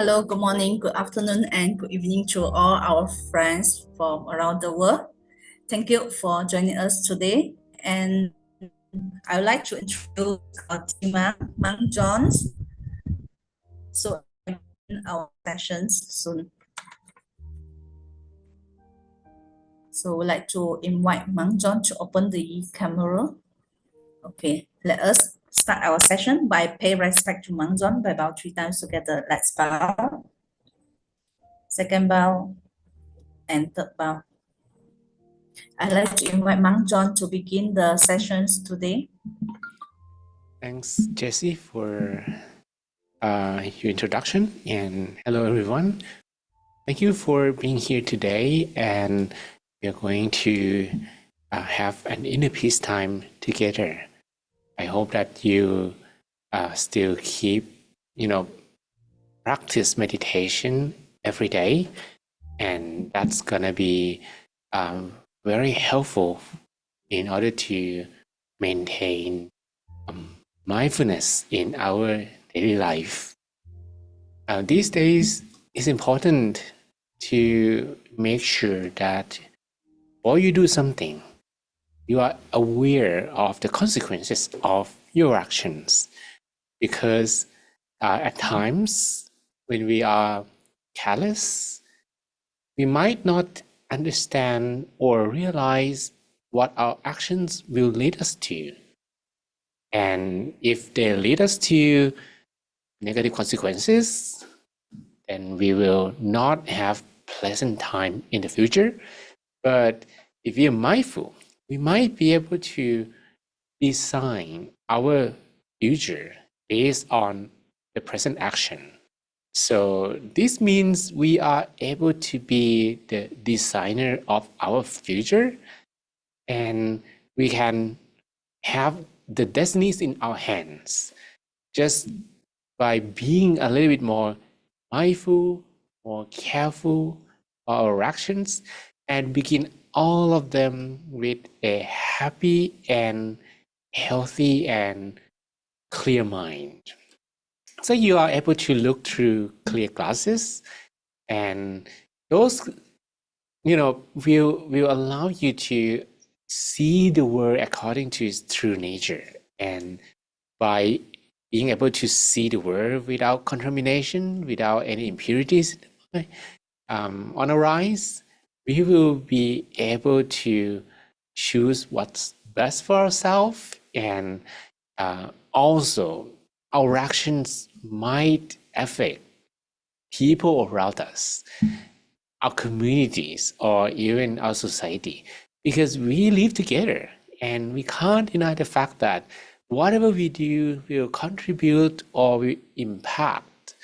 Hello, good morning, good afternoon, and good evening to all our friends from around the world. Thank you for joining us today. And I would like to introduce our team, Mang Johns. So in our sessions soon. So we'd like to invite Mang John to open the camera. Okay, let us start our session by pay respect to Mang John by bow 3 times together. Let's bow. Second bow and third bow. I'd like to invite Mang John to begin the sessions today. Thanks, Jesse, for your introduction, and hello, everyone. Thank you for being here today, and we are going to have an inner peace time together. I hope that you still keep, practice meditation every day, and that's gonna be very helpful in order to maintain mindfulness in our daily life. These days, it's important to make sure that while you do something, you are aware of the consequences of your actions. Because at times, when we are careless, we might not understand or realize what our actions will lead us to. And if they lead us to negative consequences, then we will not have pleasant time in the future. But if we are mindful, we might be able to design our future based on the present action. So this means we are able to be the designer of our future, and we can have the destinies in our hands just by being a little bit more mindful, more careful of our actions, and begin all of them with a happy and healthy and clear mind. So you are able to look through clear glasses, and those will allow you to see the world according to its true nature. And by being able to see the world without contamination, without any impurities on the rise, we will be able to choose what's best for ourselves, and also our actions might affect people around us, our communities, or even our society, because we live together, and we can't deny the fact that whatever we do will contribute or will impact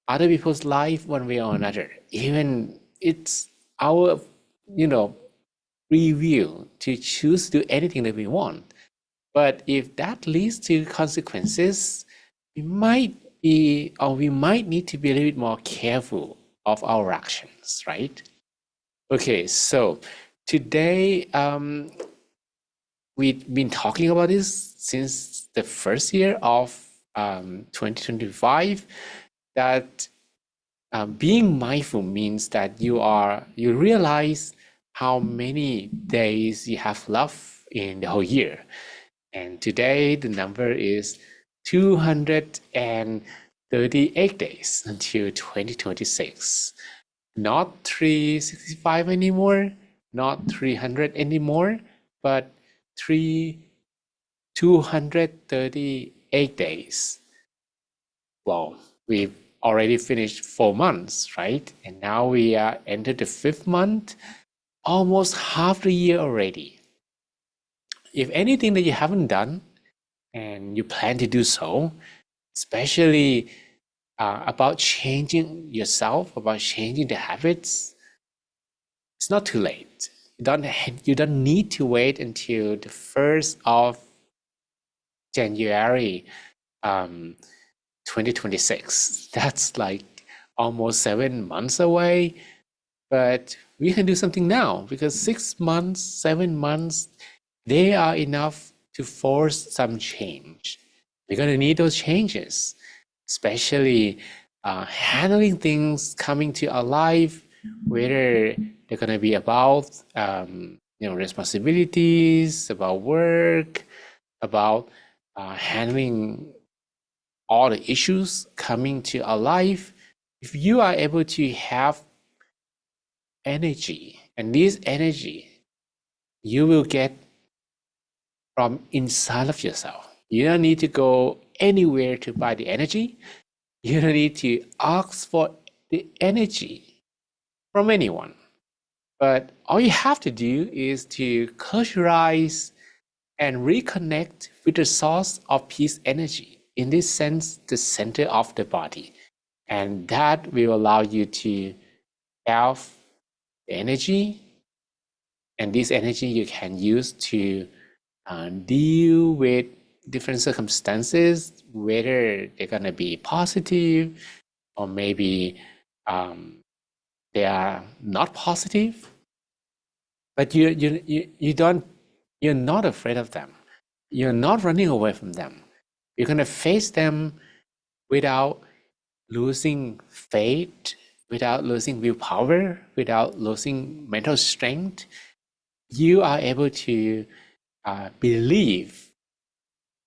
other people's life one way or another. Even it's our, free will to choose to do anything that we want. But if that leads to consequences, we might need to be a little bit more careful of our actions, right? Okay, so today we've been talking about this since the first year of 2025, that being mindful means that you realize how many days you have left in the whole year. And today the number is 238 days until 2026. Not 365 anymore, not 300 anymore, but 238 days. Well, we've already finished 4 months, right? And now we are entered the 5th month, almost half the year already. If anything that you haven't done and you plan to do so, especially about changing yourself, about changing the habits, it's not too late. You don't need to wait until the 1st of January 2026. That's like almost 7 months away, but we can do something now, because 6 months, 7 months, they are enough to force some change. We're going to need those changes, especially handling things coming to our life, whether they're going to be about responsibilities, about work, about handling all the issues coming to our life. If you are able to have energy, and this energy you will get from inside of yourself. You don't need to go anywhere to buy the energy. You don't need to ask for the energy from anyone. But all you have to do is to close your eyes and reconnect with the source of peace energy. In this sense, the center of the body. And that will allow you to have the energy. And this energy you can use to deal with different circumstances, whether they're going to be positive or maybe they are not positive. But you're not afraid of them. You're not running away from them. You're going to face them without losing faith, without losing willpower, without losing mental strength. You are able to believe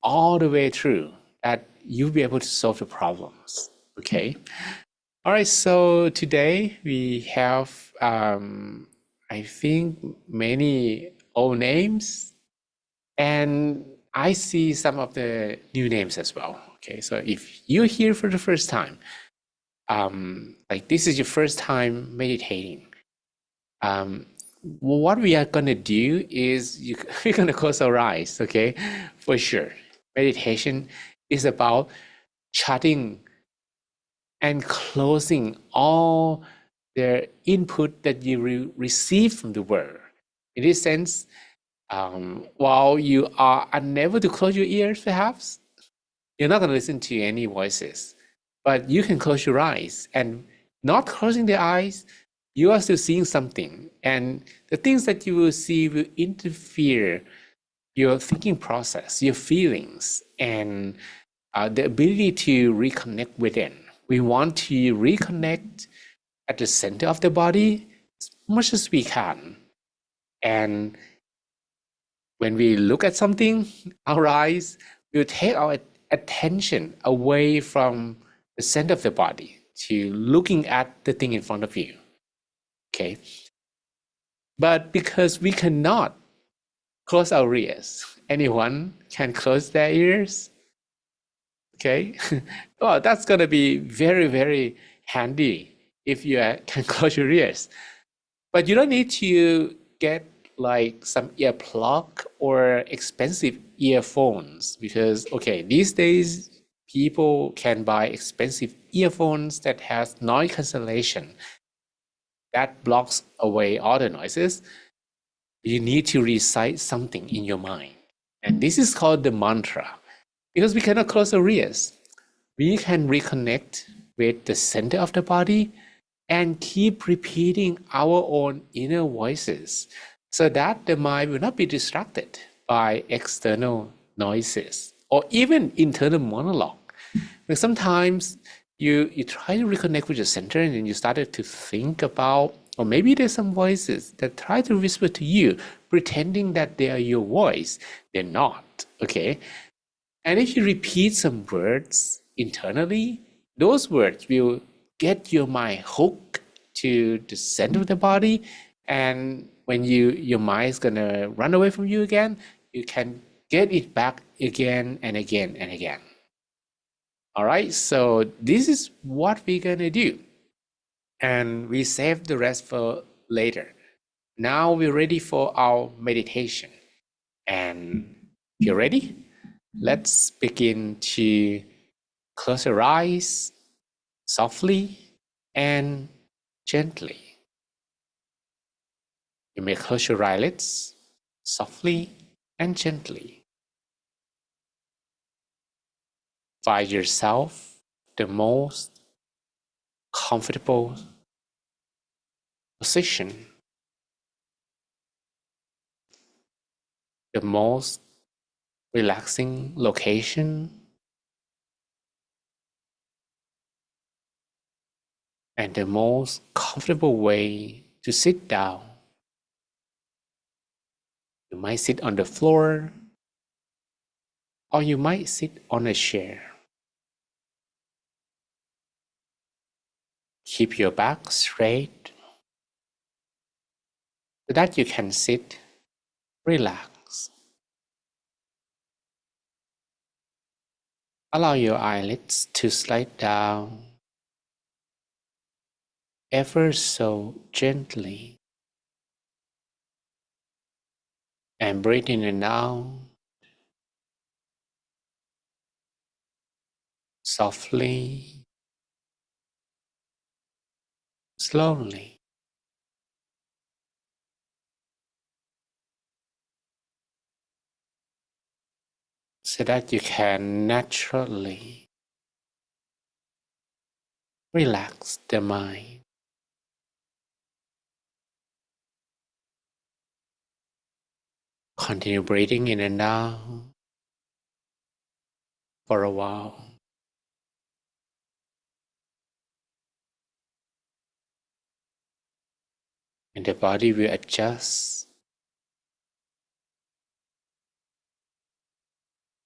all the way through that you'll be able to solve the problems. Okay. All right. So today we have, I think, many old names, and I see some of the new names as well. Okay. So if you're here for the first time, like this is your first time meditating, what we are going to do is we're going to close our eyes, okay? For sure. Meditation is about shutting and closing all the input that you receive from the world. In this sense, while you are unable to close your ears, perhaps, you're not going to listen to any voices, but you can close your eyes, and not closing the eyes, you are still seeing something, and the things that you will see will interfere your thinking process, your feelings, and the ability to reconnect within. We want to reconnect at the center of the body as much as we can. And when we look at something, our eyes will take our attention away from the center of the body to looking at the thing in front of you. Okay. But because we cannot close our ears, anyone can close their ears. Okay. Well, that's going to be very, very handy if you can close your ears. But you don't need to get like some earplug or expensive earphones, because, okay, these days people can buy expensive earphones that has noise cancellation that blocks away all the noises. You need to recite something in your mind. And this is called the mantra, because we cannot close our ears. We can reconnect with the center of the body and keep repeating our own inner voices so that the mind will not be distracted by external noises or even internal monologue. Like sometimes you try to reconnect with your center, and then you started to think about, or maybe there's some voices that try to whisper to you, pretending that they are your voice. They're not, okay? And if you repeat some words internally, those words will get your mind hooked to the center of the body. And when your mind is gonna run away from you again, you can get it back again and again and again. All right, so this is what we're gonna do. And we save the rest for later. Now we're ready for our meditation. And if you're ready, let's begin to close your eyes softly and gently. You may close your eyelids softly and gently. Find yourself the most comfortable position, the most relaxing location. And the most comfortable way to sit down. You might sit on the floor, or you might sit on a chair. Keep your back straight so that you can sit, relax. Allow your eyelids to slide down ever so gently. And breathe in and out softly, slowly, so that you can naturally relax the mind. Continue breathing in and out for a while. And the body will adjust.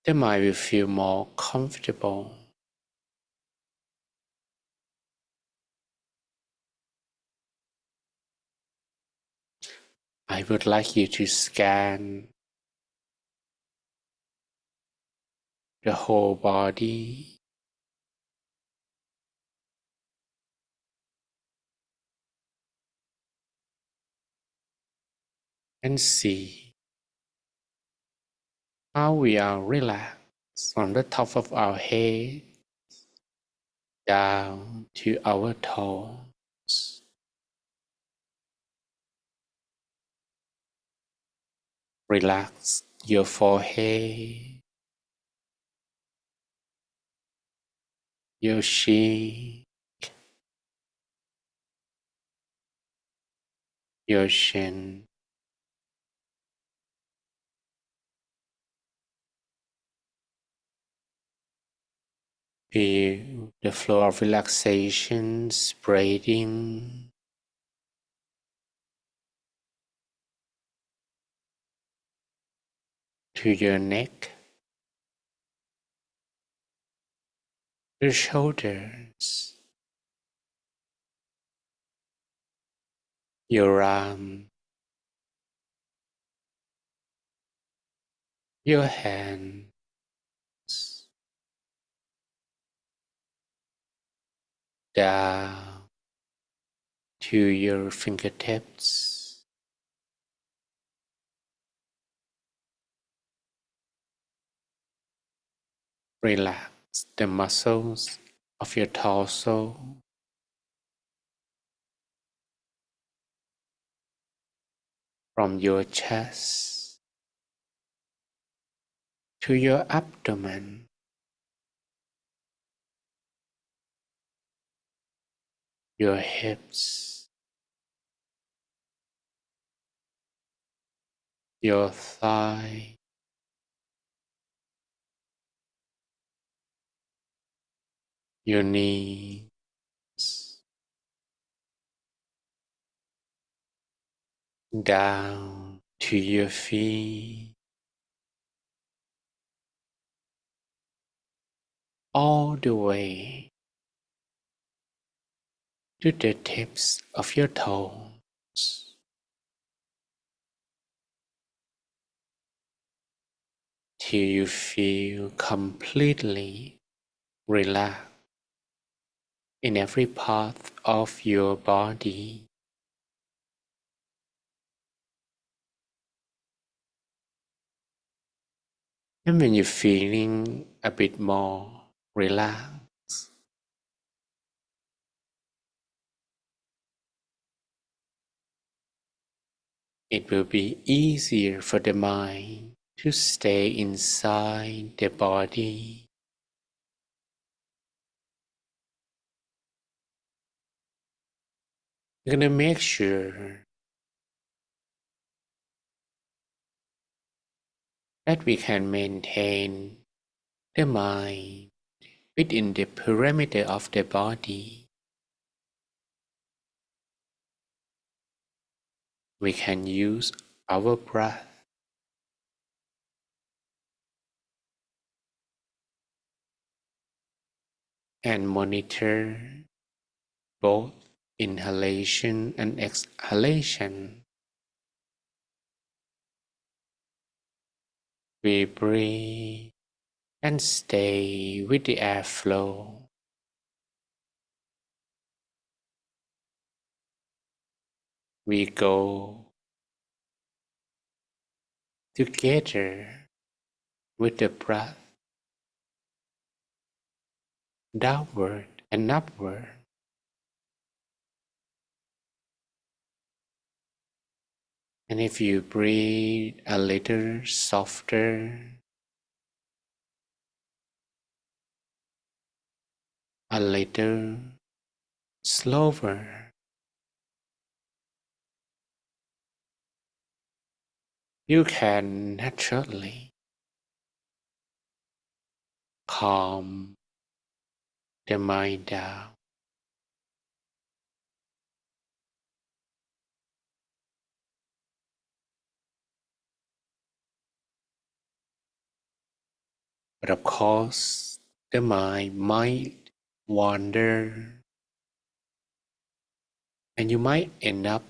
The mind will feel more comfortable. I would like you to scan the whole body and see how we are relaxed from the top of our head down to our toes. Relax your forehead, your cheek, your chin. Feel the flow of relaxation spreading to your neck, your shoulders, your arm, your hands, down to your fingertips. Relax the muscles of your torso, from your chest to your abdomen, your hips, your thigh, your knees, down to your feet, all the way to the tips of your toes, till you feel completely relaxed in every part of your body. And when you're feeling a bit more relaxed, it will be easier for the mind to stay inside the body. You're gonna make sure that we can maintain the mind within the perimeter of the body. we can use our breath and monitor both inhalation and exhalation. We breathe and stay with the airflow. We go together with the breath downward and upward. And if you breathe a little softer, a little slower, you can naturally calm the mind down. But of course, the mind might wander, and you might end up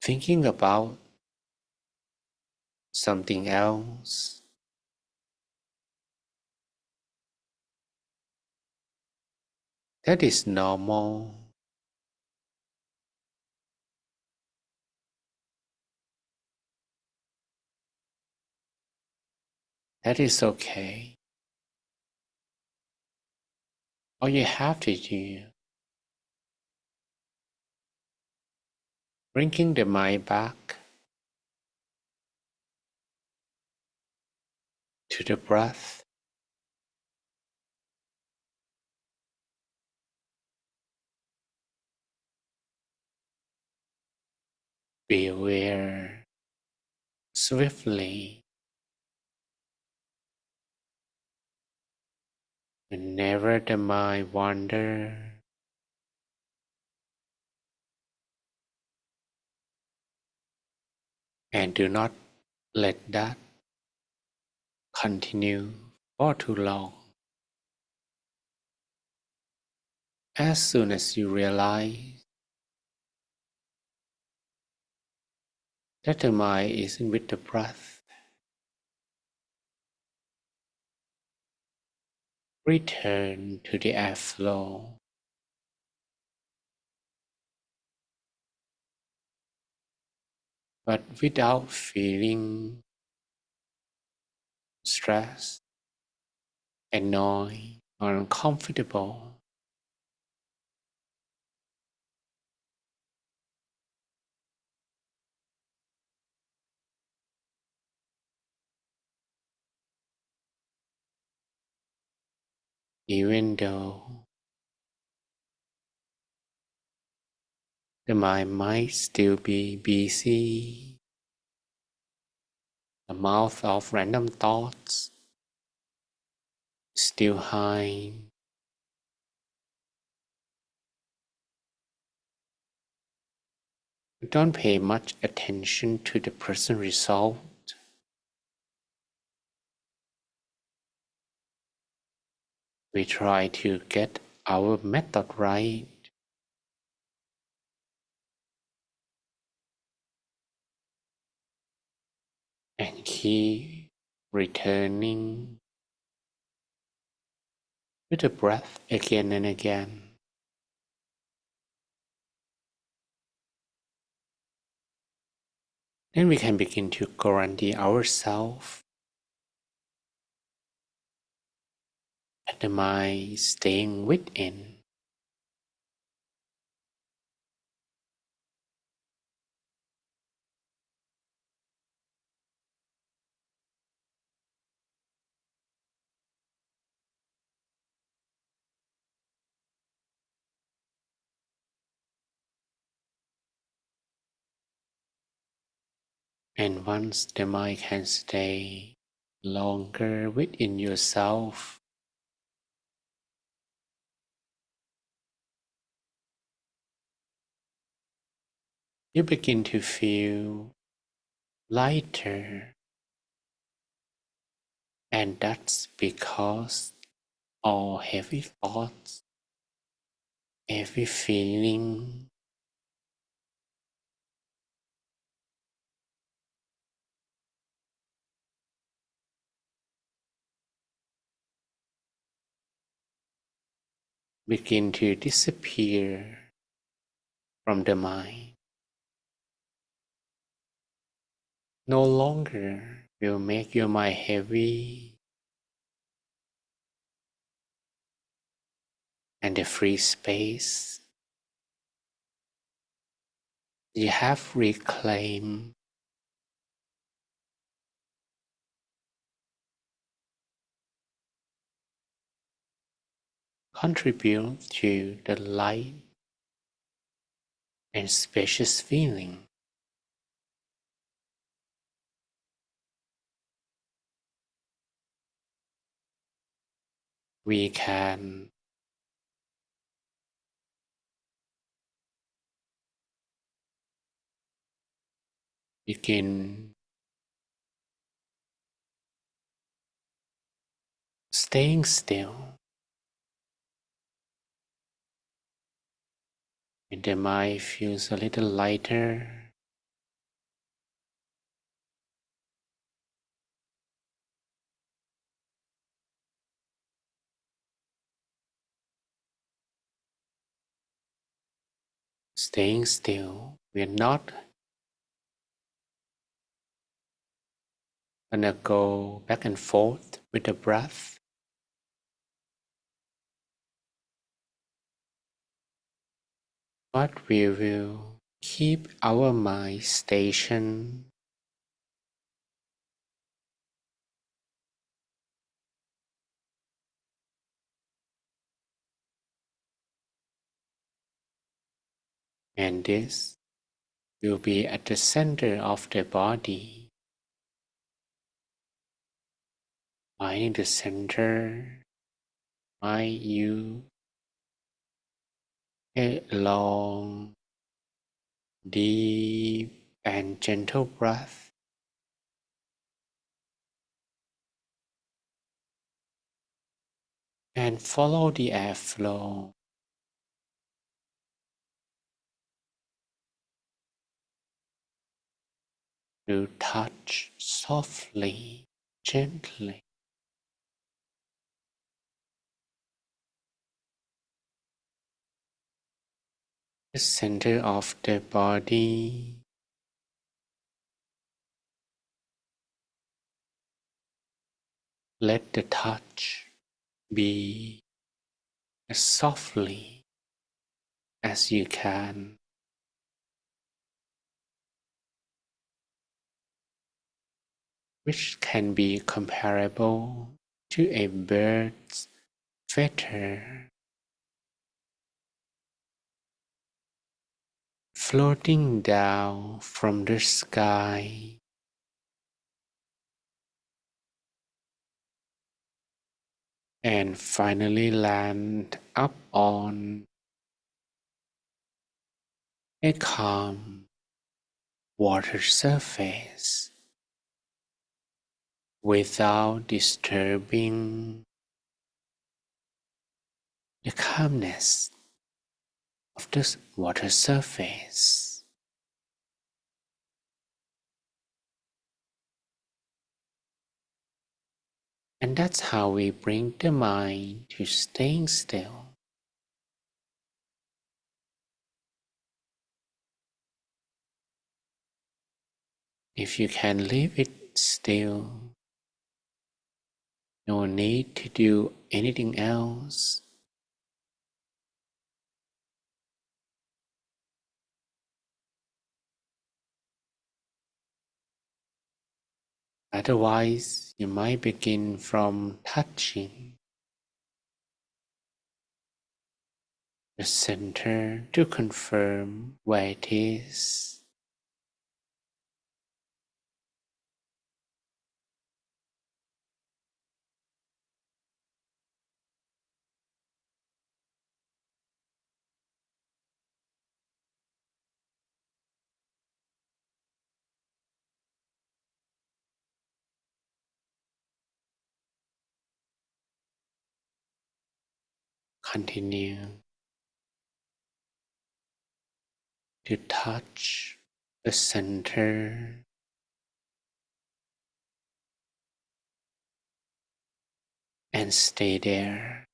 thinking about something else. That is normal. That is okay. All you have to do, bringing the mind back to the breath. Be aware swiftly whenever the mind wanders, and do not let that continue for too long. As soon as you realize that the mind is with the breath, return to the airflow. But without feeling stressed, annoyed, or uncomfortable. Even though the mind might still be busy, the mouth of random thoughts still high. Don't pay much attention to the present result. We try to get our method right. And keep returning to the breath again and again. Then we can begin to guarantee ourselves that the mind is staying within. And once the mind can stay longer within yourself, you begin to feel lighter, and that's because all heavy thoughts, every feeling begin to disappear from the mind. No longer will make your mind heavy, and the free space you have reclaimed contribute to the light and spacious feeling. We can begin staying still, and the mind feels a little lighter, staying still. We're not gonna go back and forth with the breath, but we will keep our mind stationed and this will be at the center of the body, finding the center. Mind you a long, deep, and gentle breath, and follow the airflow to touch softly, gently the center of the body. Let the touch be as softly as you can, which can be comparable to a bird's feather floating down from the sky and finally land up on a calm water surface without disturbing the calmness of the water surface. And that's how we bring the mind to staying still. If you can leave it still, no need to do anything else. Otherwise, you might begin from touching the center to confirm where it is. continue to touch the center and stay there.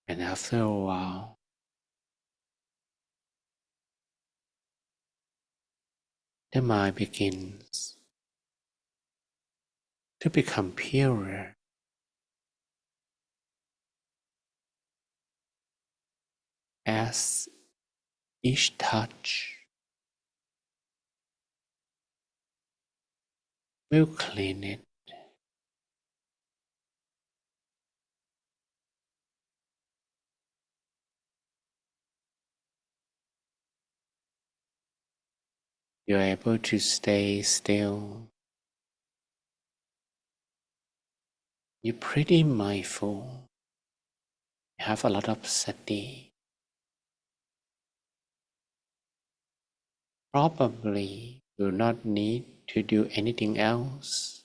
And after a while, the mind begins to become purer as each touch will clean it. You're able to stay still. You're pretty mindful. You have a lot of sati. Probably will not need to do anything else.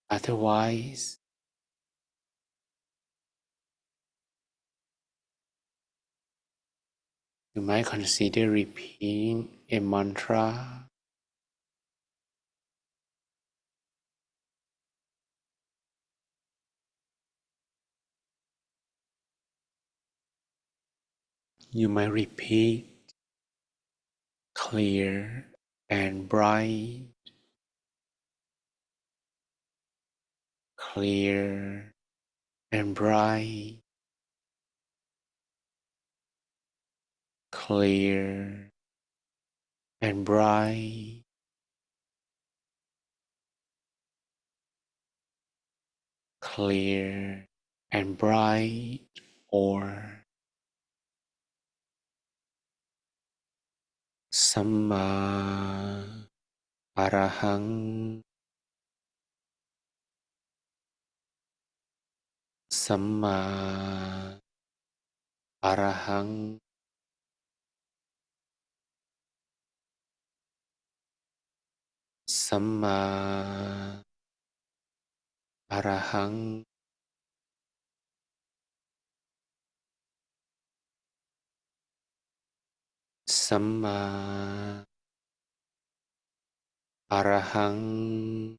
Otherwise, you might consider repeating a mantra. You might repeat clear and bright, clear and bright, clear and bright, clear and bright, or Samma Arahang, Samma Arahang, Samma Arahang, Samma Arahang,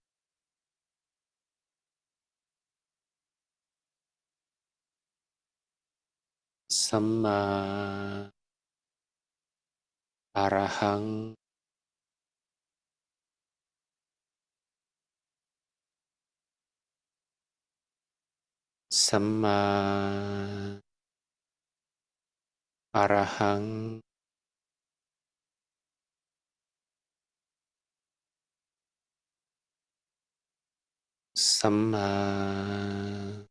Samma Arahang, Samma Arahang, Samma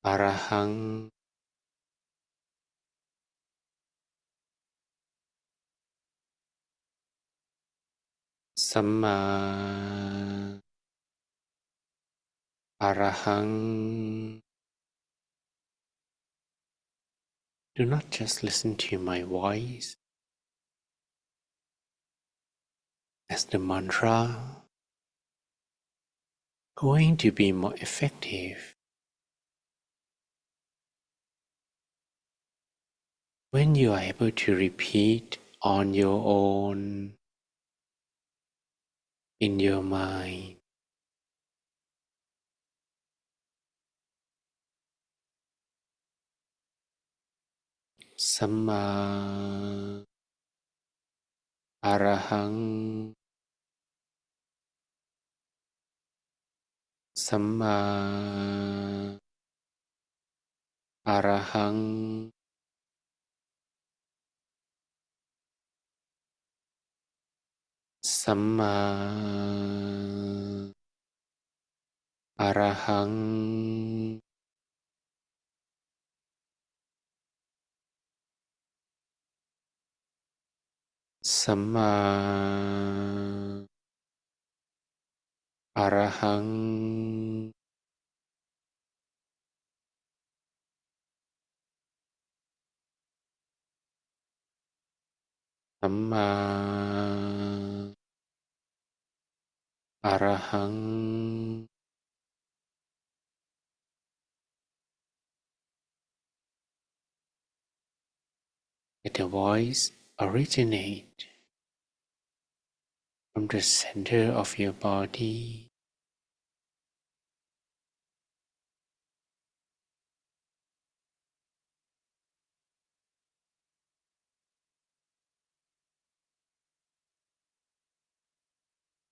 Arahang, Samma Arahang. Do not just listen to my voice as the mantra going to be more effective when you are able to repeat on your own in your mind. Samma Arahang, Samma Arahang, Samma Arahang, สัมมาอะระหังสัมมาอะระหัง Let the voice originate from the center of your body.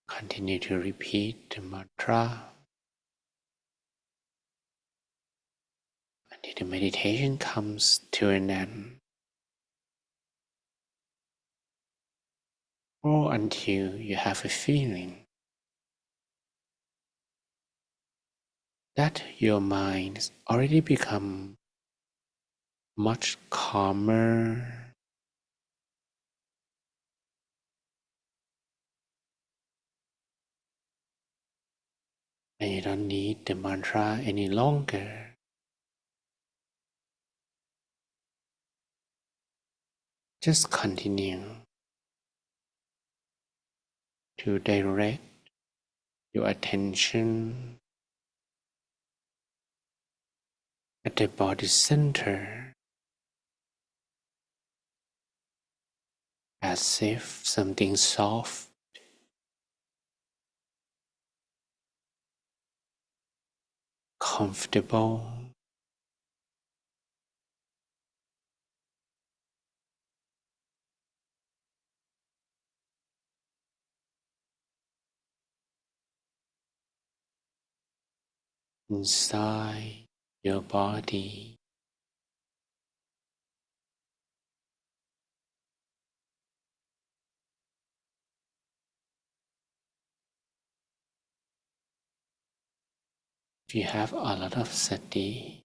Continue to repeat the mantra until the meditation comes to an end, or until you have a feeling that your mind already become much calmer and you don't need the mantra any longer. Just continue to direct your attention at the body center as if something soft, comfortable, inside your body. If you have a lot of sati,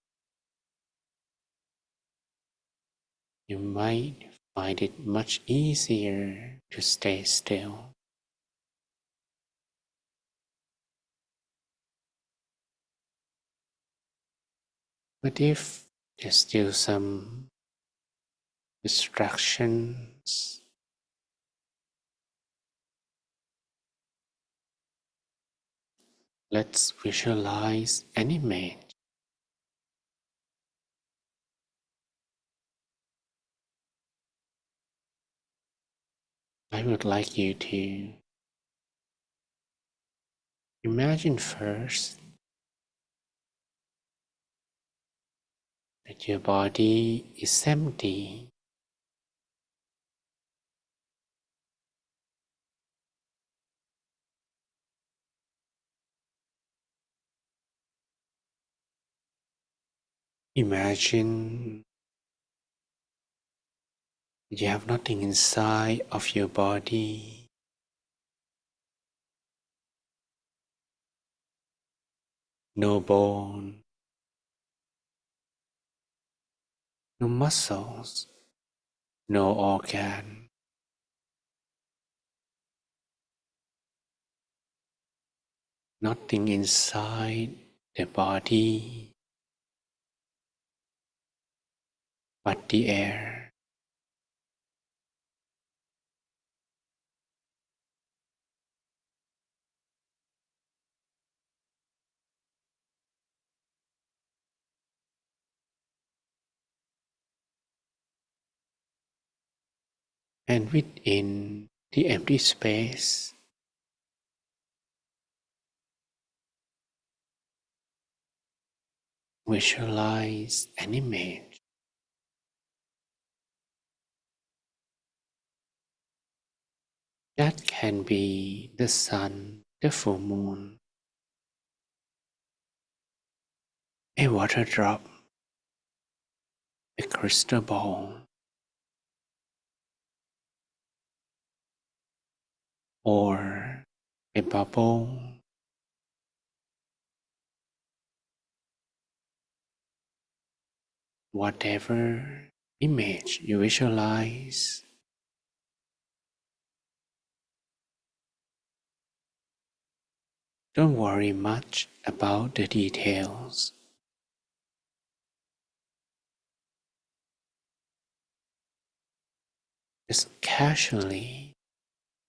you might find it much easier to stay still. But if there's still some distractions, let's visualize an image. I would like you to imagine first that your body is empty. Imagine that you have nothing inside of your body, no bone, no muscles, no organ, nothing inside the body but the air. And within the empty space, visualize an image. That can be the sun, the full moon, a water drop, a crystal ball, or a bubble. Whatever image you visualize, Don't worry much about the details. Just casually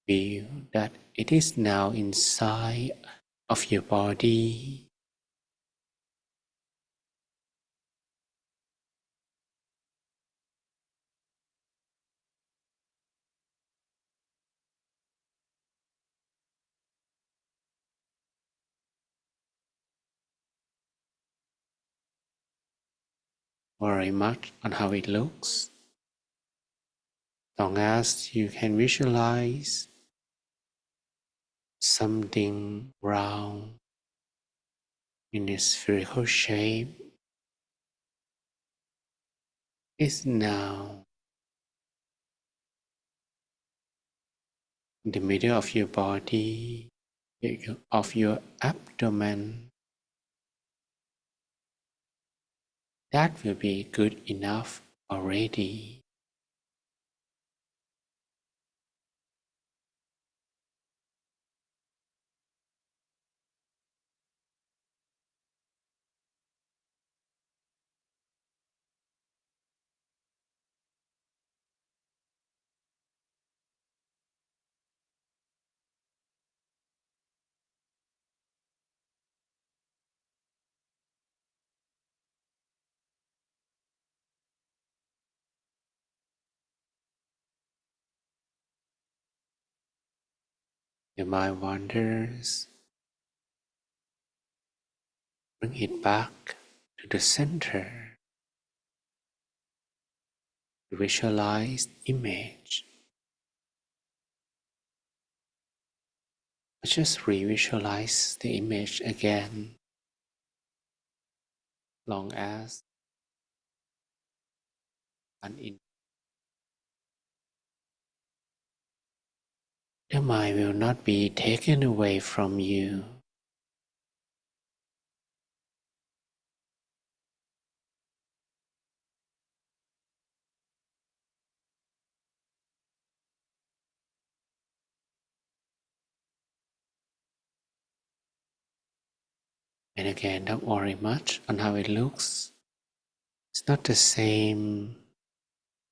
feel that it is now inside of your body. Worry much on how it looks. Long as you can visualize something round in a spherical shape is now in the middle of your body, of your abdomen. That will be good enough already. Your mind wanders. Bring it back to the center. Visualize image. Just re-visualize the image again, long as the mind will not be taken away from you. And again, don't worry much on how it looks. It's not the same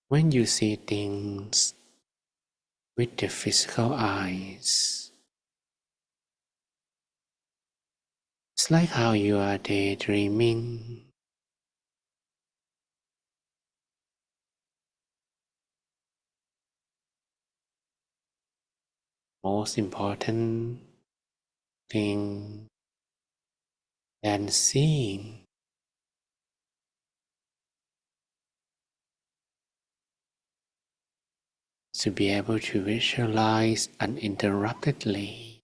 when you see things with the physical eyes. It's like how you are daydreaming. Most important thing than seeing to be able to visualize uninterruptedly.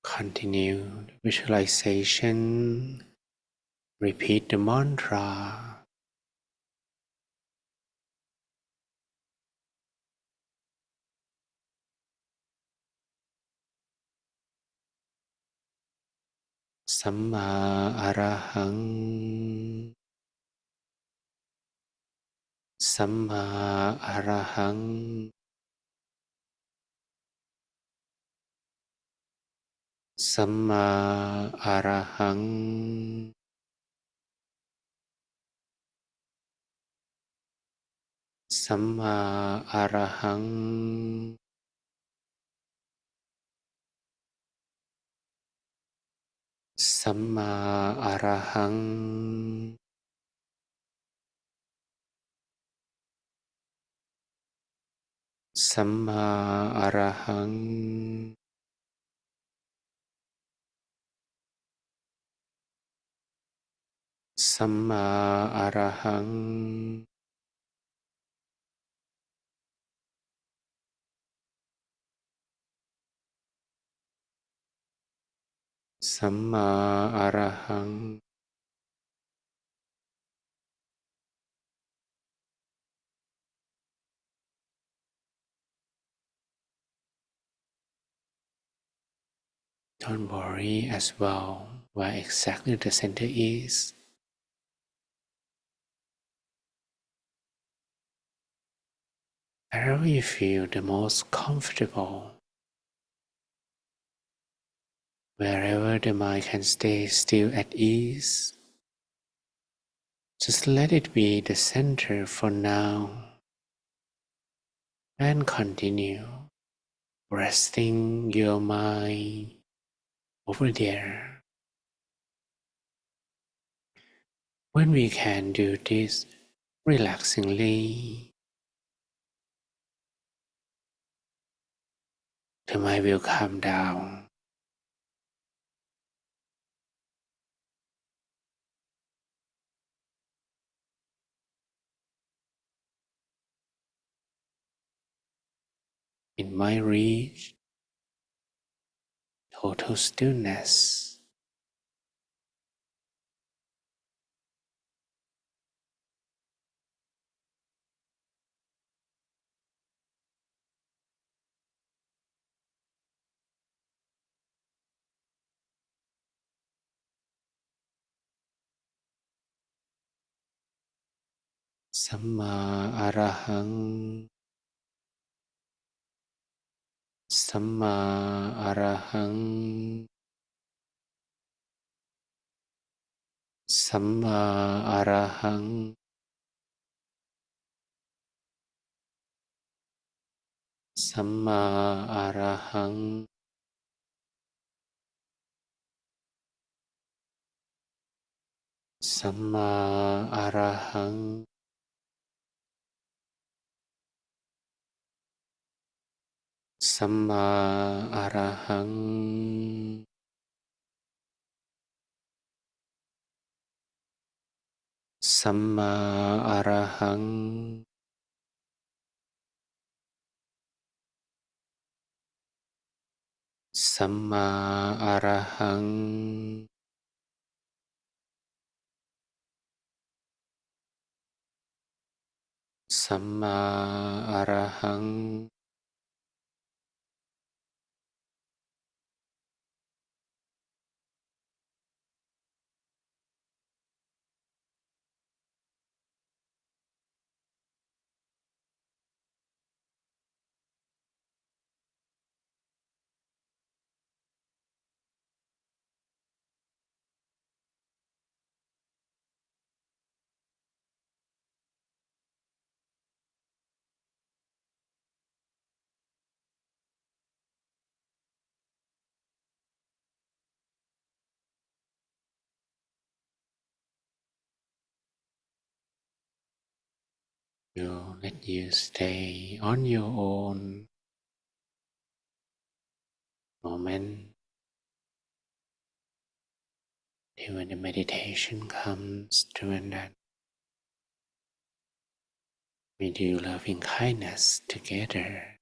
Continue the visualization. Repeat the mantra. Samma arahang. Samma arahang. Samma arahang. Samma arahang. Samma arahang. Samma arahang. Samma arahang. Samma arahang. Don't worry as well where exactly the center is. Wherever you feel the most comfortable, wherever the mind can stay still at ease, just let it be the center for now and continue resting your mind over there. When we can do this relaxingly, the mind will calm down. It might reach total stillness. Samma arahang, Samma arahang, Samma arahang, Samma arahang, Samma arahang, Samma arahang, Samma arahang, Samma arahang, Samma arahang, You let you stay on your own moment till when the meditation comes to an end. We do loving kindness together.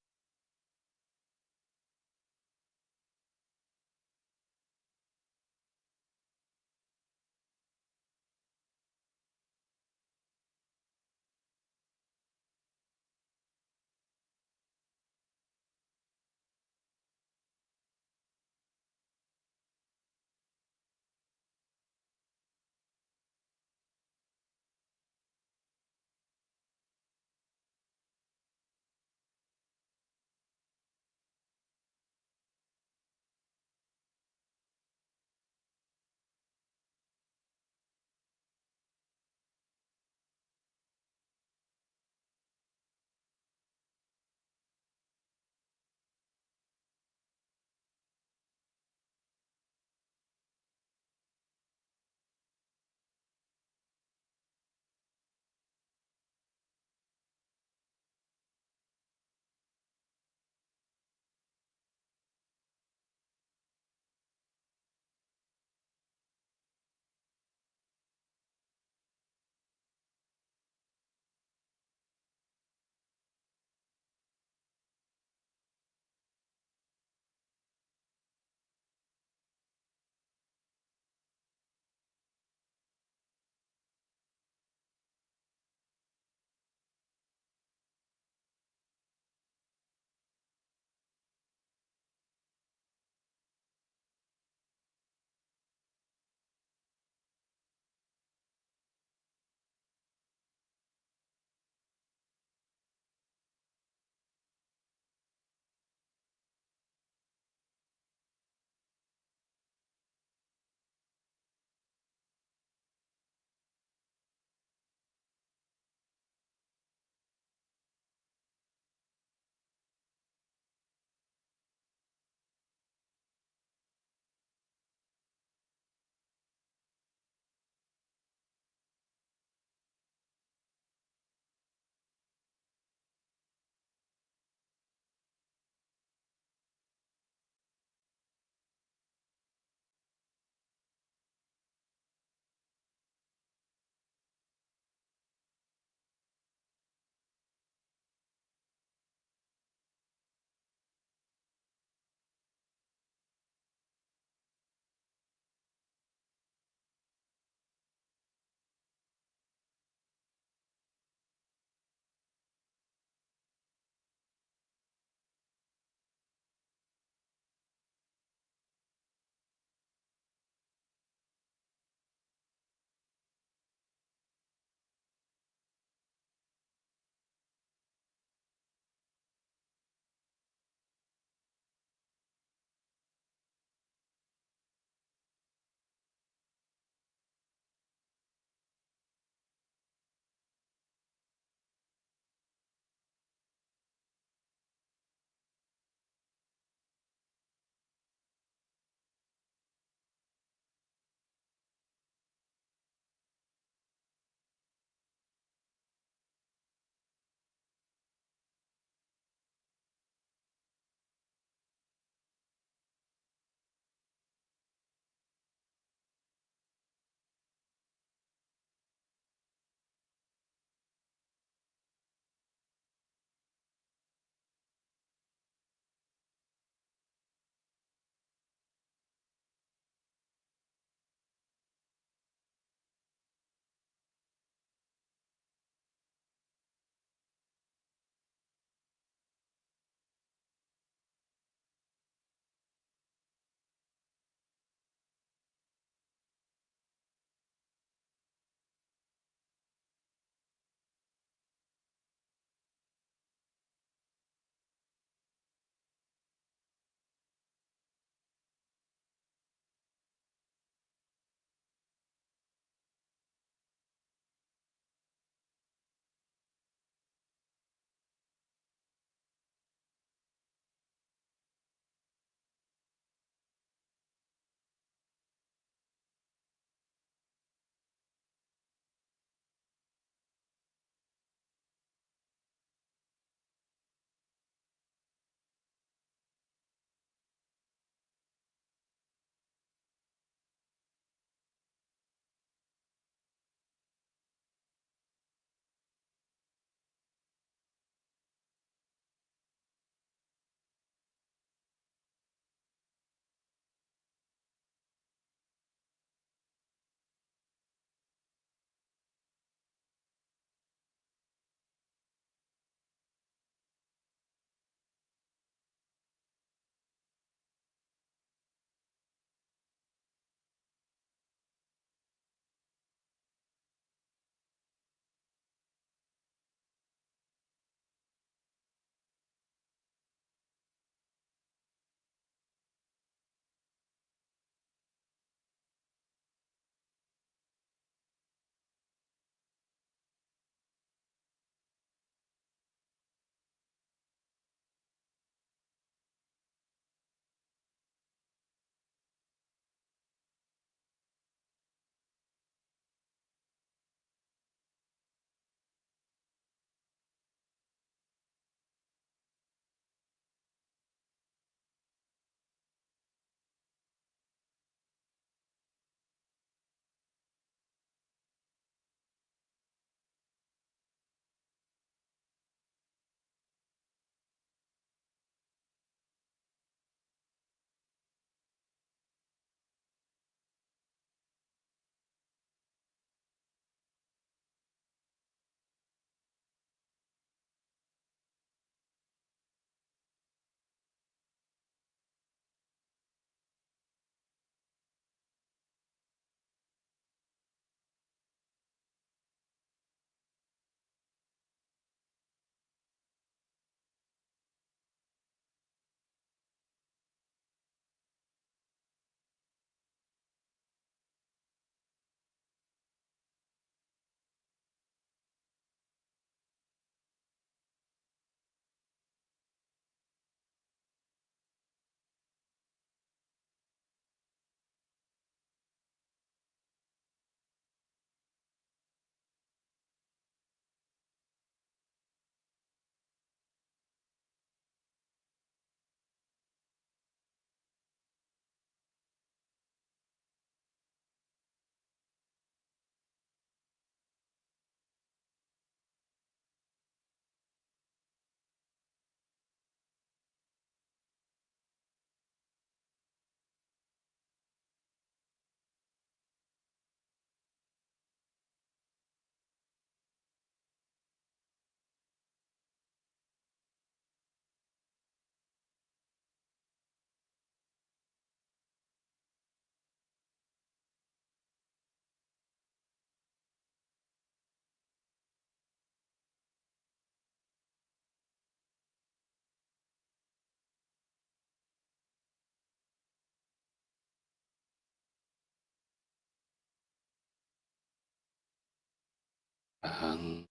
Arahang,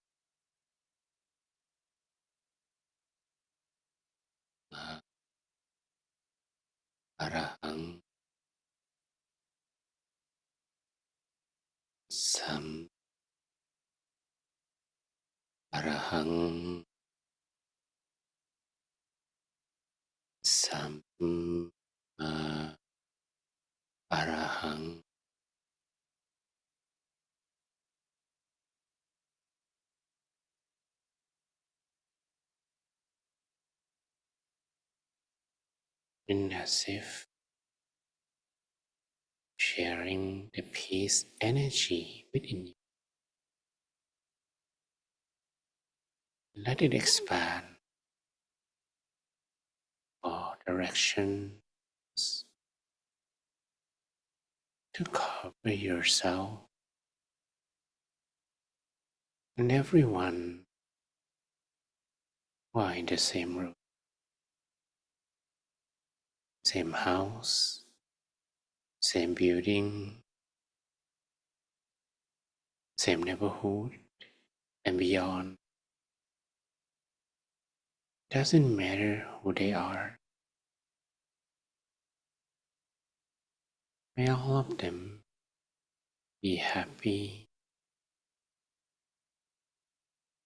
Arahang, Sam, Arahang, Sam, Arahang. And as if sharing the peace energy within you. Let it expand all directions to cover yourself and everyone who are in the same room, same house, same building, same neighborhood, and beyond. Doesn't matter who they are. May all of them be happy.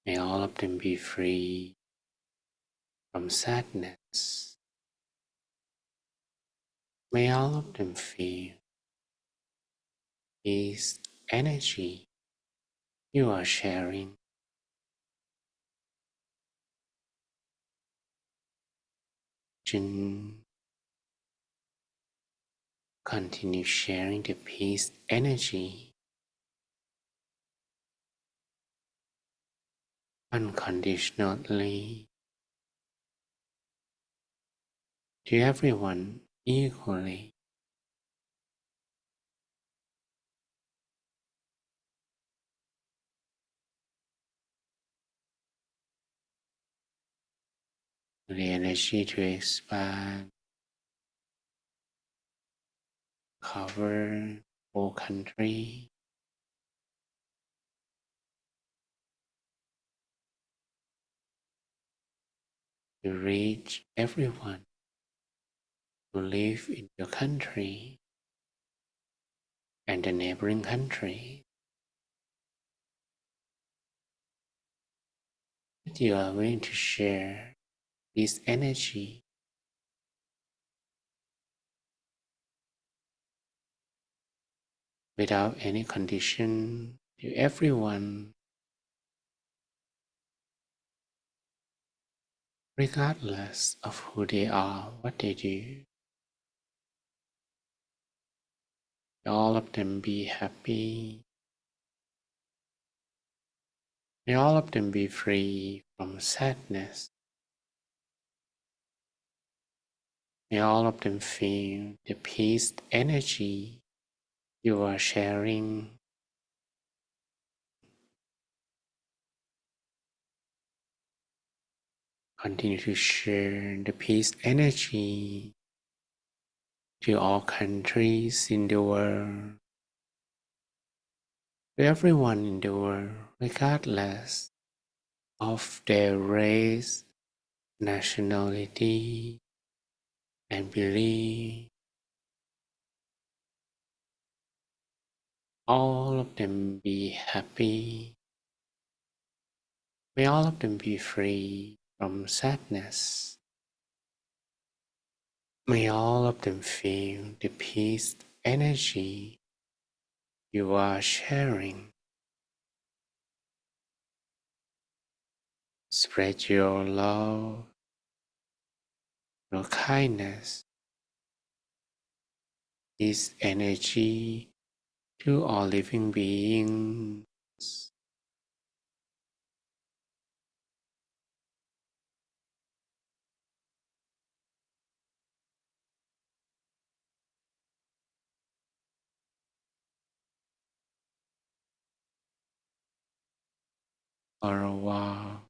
May all of them be free from sadness. May all of them feel peace energy you are sharing. Continue sharing the peace energy unconditionally to everyone equally. The energy to expand, cover whole country, to reach everyone who live in your country and the neighboring country. That you are willing to share this energy without any condition to everyone, regardless of who they are, what they do. May all of them be happy. May all of them be free from sadness. May all of them feel the peace energy you are sharing. Continue to share the peace energy to all countries in the world, to everyone in the world, regardless of their race, nationality, and belief. All of them be happy. May all of them be free from sadness. May all of them feel the peace energy you are sharing. Spread your love, your kindness, this energy to all living beings. For a while,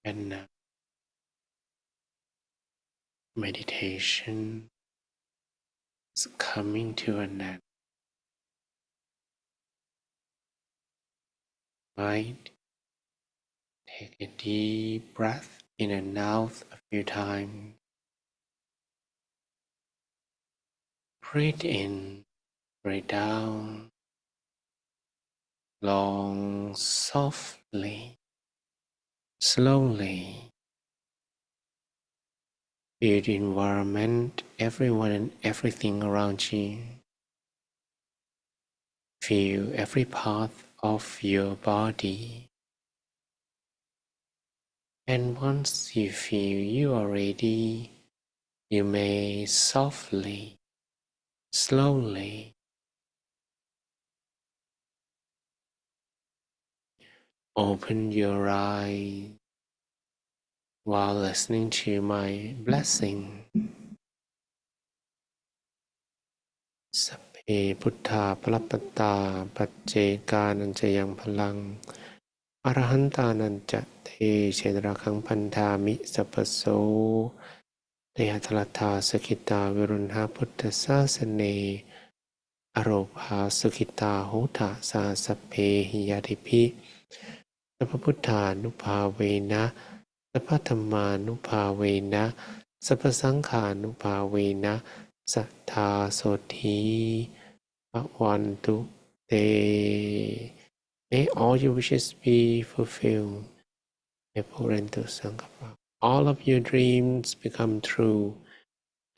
when meditation is coming to an end, might take a deep breath in and out a few times. Breathe in, breathe down, long, softly, slowly. Feel the environment, everyone and everything around you. Feel every part of your body. And once you feel you are ready, you may softly, slowly open your eyes while listening to my blessing. สัพเพพุทธาพลัปปตาปัจเจกานันจะยังพลังอรหันตานันจะเทเชนราคังพันธามิสัพพโสเตหะทลัทธาสกิตาวิรุณหาพุทธศาสเนอโรภาสุขิตาโหทะสาสัพเพหิยาติภิสัพพพุทธานุภาเวนะสัพพธัมมานุภาเวนะสัพพสังฆานุภาเวนะสัทธาโสธีภวันตุเต May all your wishes be fulfilled. All of your dreams become true.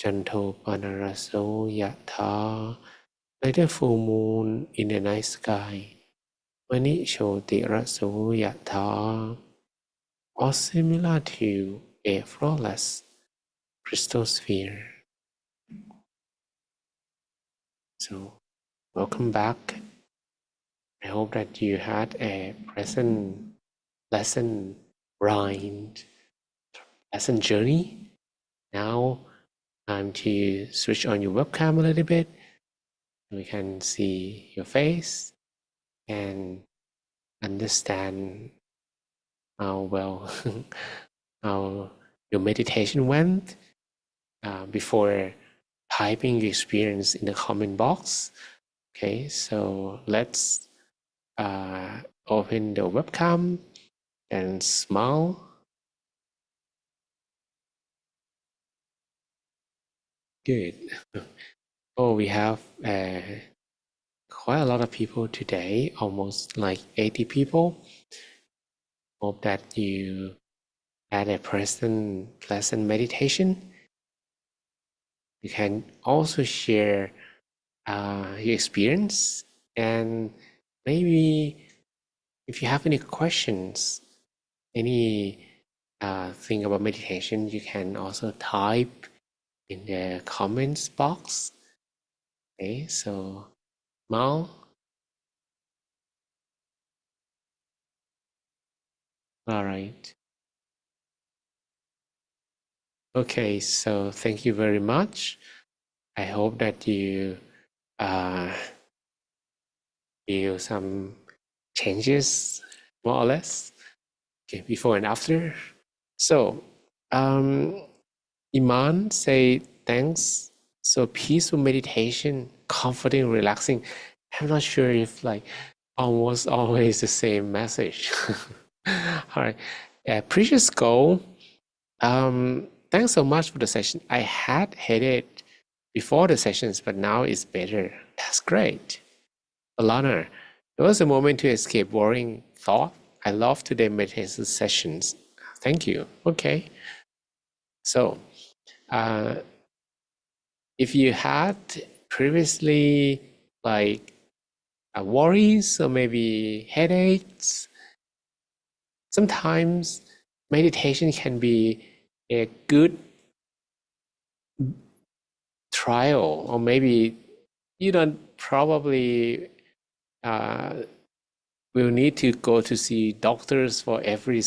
Janto panaraso yatha, like the full moon in the night sky. Mani shoti raso yatha, or similar to a flawless crystal sphere. So, welcome back. I hope that you had a pleasant ride, pleasant journey. Now, time to switch on your webcam a little bit. We can see your face and understand how well how your meditation went before typing your experience in the comment box. Okay, so let's open the webcam and smile. Good. Oh, we have quite a lot of people today, almost like 80 people. Hope that you had a pleasant meditation. You can also share your experience, and maybe if you have any questions, any thing about meditation, you can also type in the comments box. Okay, so Mao. All right. Okay, so thank you very much. I hope that you feel some changes, more or less, okay, before and after. So, Iman say thanks. So peaceful meditation, comforting, relaxing. I'm not sure if like almost always the same message. All right, Precious Goal. Thanks so much for the session. I had headache before the sessions, but now it's better. That's great. Alana, there was a moment to escape boring thought. I love today's meditation sessions. Thank you. Okay. So, if you had previously like worries or maybe headaches, sometimes meditation can be a good trial, or maybe you don't probably will need to go to see doctors for every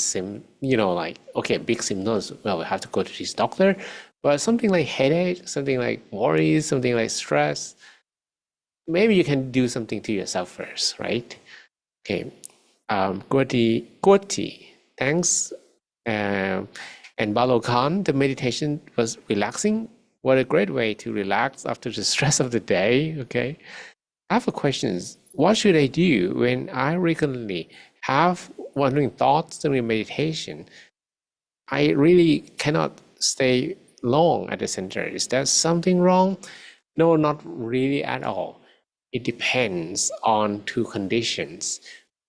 like, okay, big symptoms, well, we have to go to this doctor. But something like headache, something like worries, something like stress, maybe you can do something to yourself first, right? Okay. Gordy, thanks And Balokan, the meditation was relaxing. What a great way to relax after the stress of the day. Okay. I have a question. What should I do when I regularly have wandering thoughts during meditation? I really cannot stay long at the center. Is there something wrong? No, not really at all. It depends on two conditions.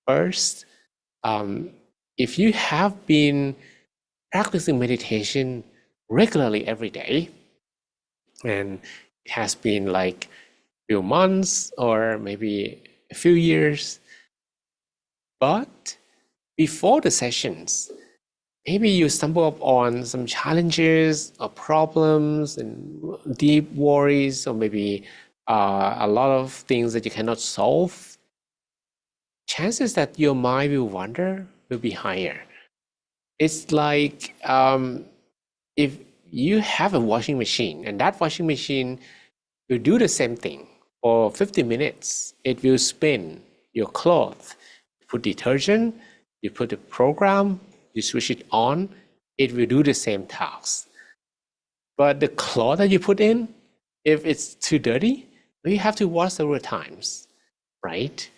First, if you have been practicing meditation regularly every day, and it has been like a few months or maybe a few years, but before the sessions, maybe you stumble upon some challenges or problems and deep worries, or maybe a lot of things that you cannot solve. Chances that your mind will wander will be higher. It's like if you have a washing machine and that washing machine will do the same thing for 50 minutes, it will spin your clothes. You put detergent, you put the program, you switch it on, it will do the same task. But the cloth that you put in, if it's too dirty, you have to wash several times, right?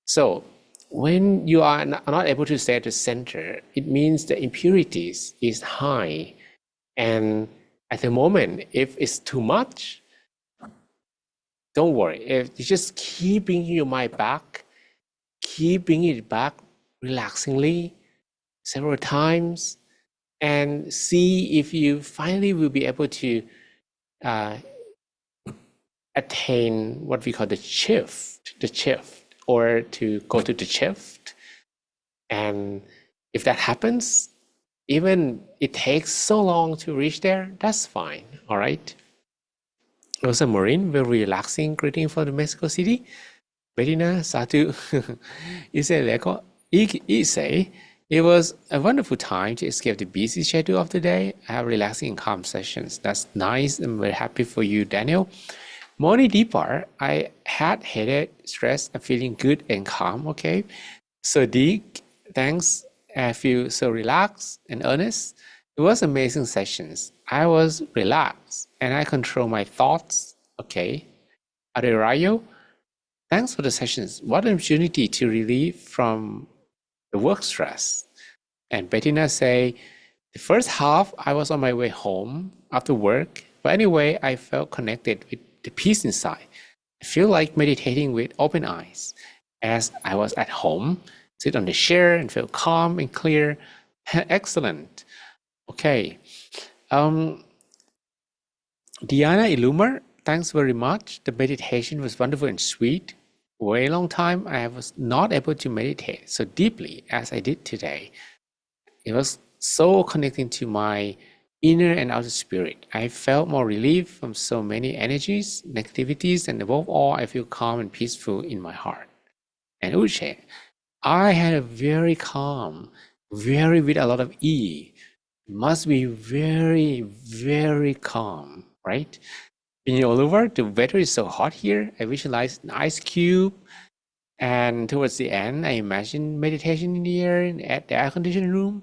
So when you are not able to stay at the center, it means the impurities is high. And at the moment, if it's too much, don't worry. If you just keep bringing your mind back, keep bringing it back relaxingly several times, and see if you finally will be able to attain what we call the shift, or to go to the shift. And if that happens, even it takes so long to reach there, that's fine, all right? Also, Maureen, very relaxing greeting from the Mexico City. Bettina, Satu, say, it was a wonderful time to escape the busy schedule of the day. I have relaxing and calm sessions. That's nice. I'm very happy for you, Daniel. Moni Deepar, I had headache, stress, and feeling good and calm. Okay. So Deek, thanks. I feel so relaxed and earnest. It was amazing sessions. I was relaxed and I control my thoughts. Okay. Aderayo, thanks for the sessions. What an opportunity to relieve from the work stress. And Bettina say, the first half, I was on my way home after work. But anyway, I felt connected with the peace inside. I feel like meditating with open eyes. As I was at home, sit on the chair and feel calm and clear. Excellent. Okay. Diana Illumer, thanks very much. The meditation was wonderful and sweet. For a long time, I was not able to meditate so deeply as I did today. It was so connecting to my inner and outer spirit. I felt more relief from so many energies, negativities, and above all, I feel calm and peaceful in my heart. And Uche, I had a very calm, very with a lot of E. Must be very, very calm, right? In Oliver, the weather is so hot here. I visualized an ice cube. And towards the end, I imagined meditation in the air at the air-conditioned room.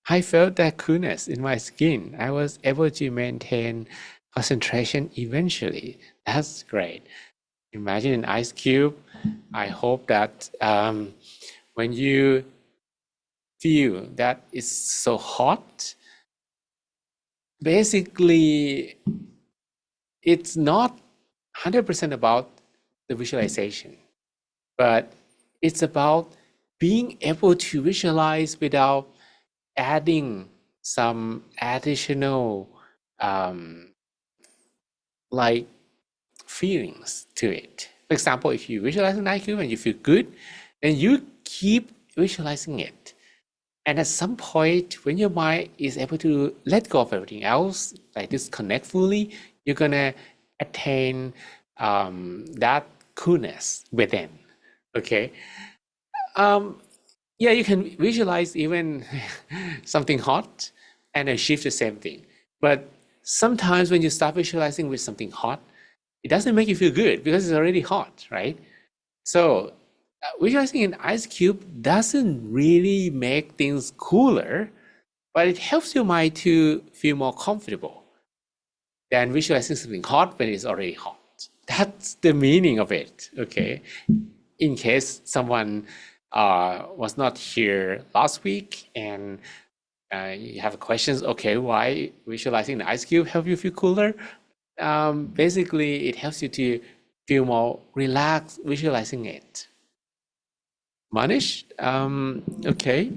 I felt that coolness in my skin. I was able to maintain concentration eventually. That's great. Imagine an ice cube. I hope that when you feel that it's so hot, basically, it's not 100% about the visualization, but it's about being able to visualize without adding some additional like feelings to it. For example, if you visualize an IQ and you feel good, then you keep visualizing it. And at some point, when your mind is able to let go of everything else, like disconnect fully, you're gonna attain that coolness within. Okay. Yeah, you can visualize even something hot and achieve the same thing. But sometimes when you start visualizing with something hot, it doesn't make you feel good because it's already hot, right? So visualizing an ice cube doesn't really make things cooler. but it helps your mind to feel more comfortable than visualizing something hot when it's already hot. That's the meaning of it, okay? In case someone was not here last week and you have questions, okay, why visualizing the ice cube help you feel cooler? Basically, it helps you to feel more relaxed visualizing it. Manish, okay.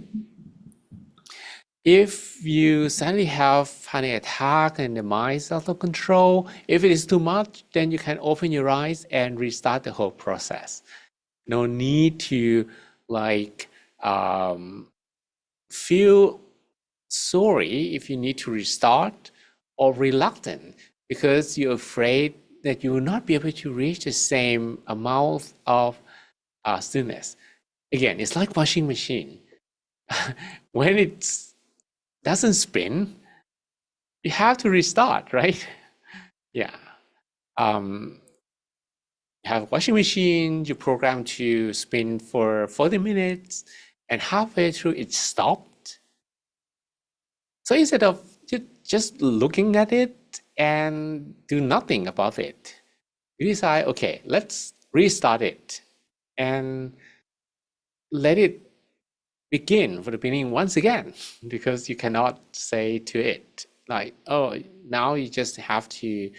If you suddenly have panic attack and the mind is out of control, if it is too much, then you can open your eyes and restart the whole process. No need to like feel sorry if you need to restart or reluctant because you're afraid that you will not be able to reach the same amount of stillness. Again, it's like washing machine. When it doesn't spin, you have to restart, right? Yeah. You have a washing machine, you program to spin for 40 minutes, and halfway through it stopped. So instead of just looking at it and do nothing about it, you decide, okay, let's restart it and let it begin for the beginning once again, because you cannot say to it, like, oh, now you just have to,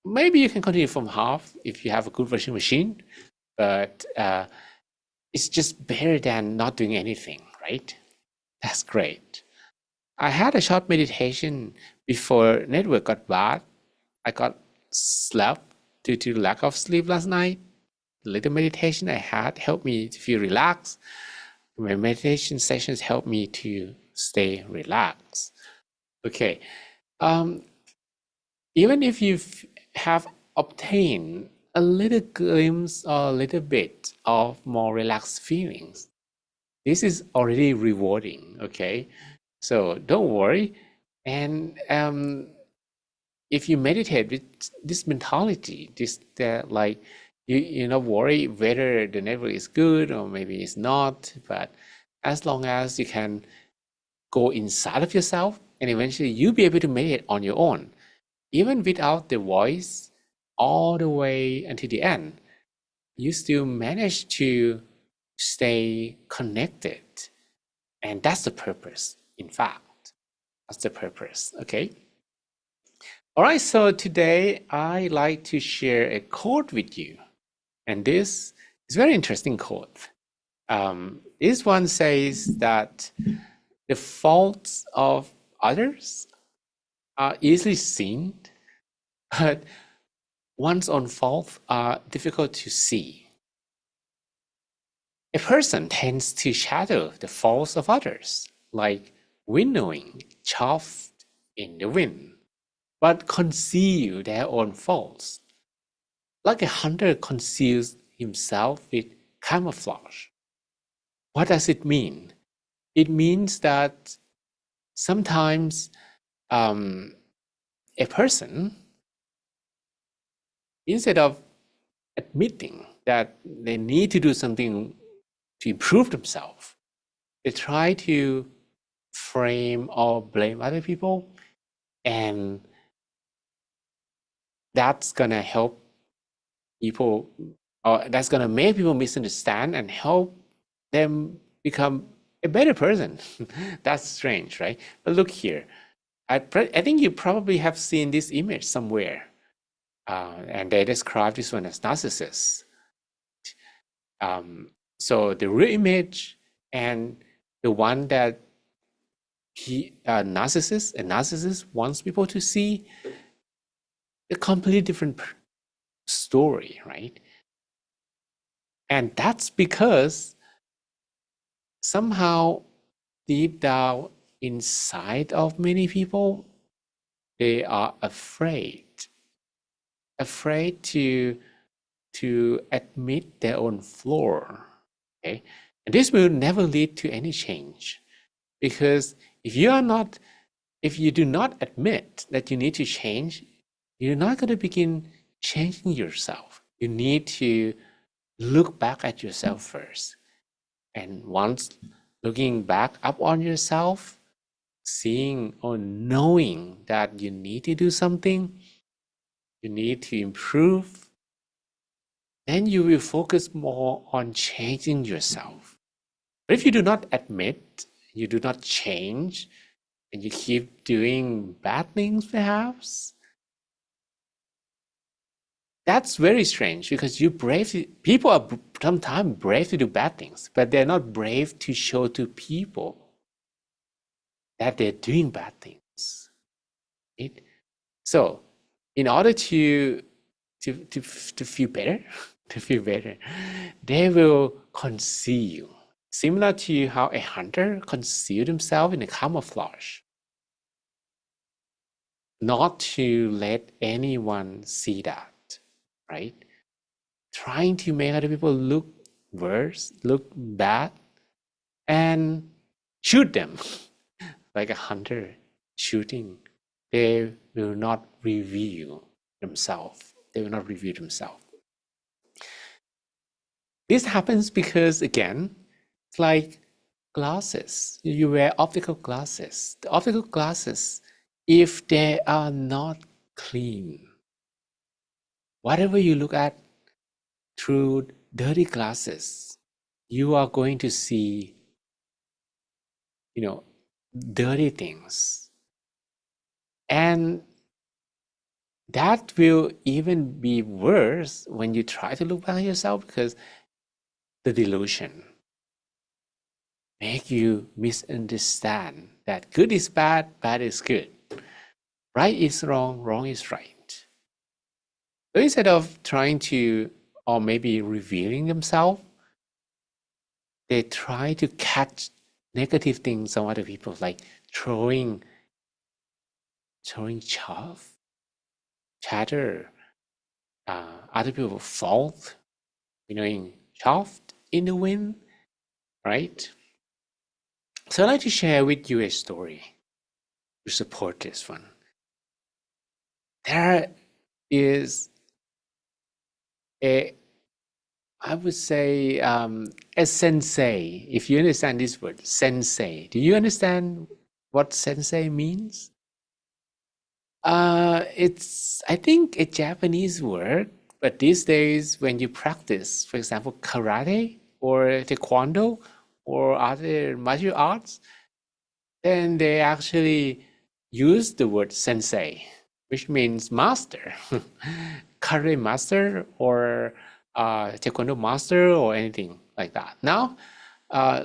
maybe you can continue from half if you have a good washing machine, but it's just better than not doing anything, right? That's great. I had a short meditation before network got bad. I got slept due to lack of sleep last night. The little meditation I had helped me to feel relaxed. My meditation sessions helped me to stay relaxed. Okay. Even if you have obtained a little glimpse or a little bit of more relaxed feelings, this is already rewarding, okay? So don't worry. And if you meditate with this mentality, like you're not worried whether the network is good or maybe it's not, but as long as you can go inside of yourself and eventually you'll be able to meditate on your own, even without the voice all the way until the end, you still manage to stay connected. And that's the purpose, in fact. That's the purpose, okay? All right, so today I like to share a quote with you. And this is a very interesting quote. This one says that the faults of others are easily seen, but one's own faults are difficult to see. A person tends to shadow the faults of others, like winnowing chaff in the wind, but conceal their own faults, like a hunter conceals himself with camouflage. What does it mean? It means that sometimes a person, instead of admitting that they need to do something to improve themselves, they try to frame or blame other people, and that's gonna help people, or that's gonna make people misunderstand and help them become a better person. That's strange, right? But look here, I think you probably have seen this image somewhere, and they describe this one as narcissists. So the real image and the one that a narcissist wants people to see, a completely different story, right? And that's because somehow deep down inside of many people, they are afraid to admit their own flaw. Okay, and this will never lead to any change, because if you do not admit that you need to change, you're not going to begin changing yourself. You need to look back at yourself first, and once looking back up on yourself, seeing or knowing that you need to do something, you need to improve, then you will focus more on changing yourself. But if you do not admit, you do not change, and you keep doing bad things perhaps, that's very strange because people are sometimes brave to do bad things, but they're not brave to show to people that they're doing bad things. Right? So in order to feel better, to feel better, they will conceal, similar to how a hunter concealed himself in a camouflage, not to let anyone see that, right? Trying to make other people look worse, look bad, and shoot them like a hunter shooting. They will not reveal themselves. They will not reveal themselves. This happens because, again, it's like glasses. You wear optical glasses. The optical glasses, if they are not clean, whatever you look at through dirty glasses, you are going to see, dirty things. And that will even be worse when you try to look back at yourself, because the delusion make you misunderstand that good is bad, bad is good, right is wrong, wrong is right. So instead of trying to, or maybe revealing themselves, they try to catch negative things on other people, like throwing chaff, chatter, other people's fault, in chaff in the wind, right? So I'd like to share with you a story to support this one. There is I would say, a sensei. If you understand this word, sensei, do you understand what sensei means? It's, I think, a Japanese word, but these days when you practice, for example, karate or taekwondo or other martial arts, then they actually use the word sensei, which means master, karate master or taekwondo master or anything like that. Now,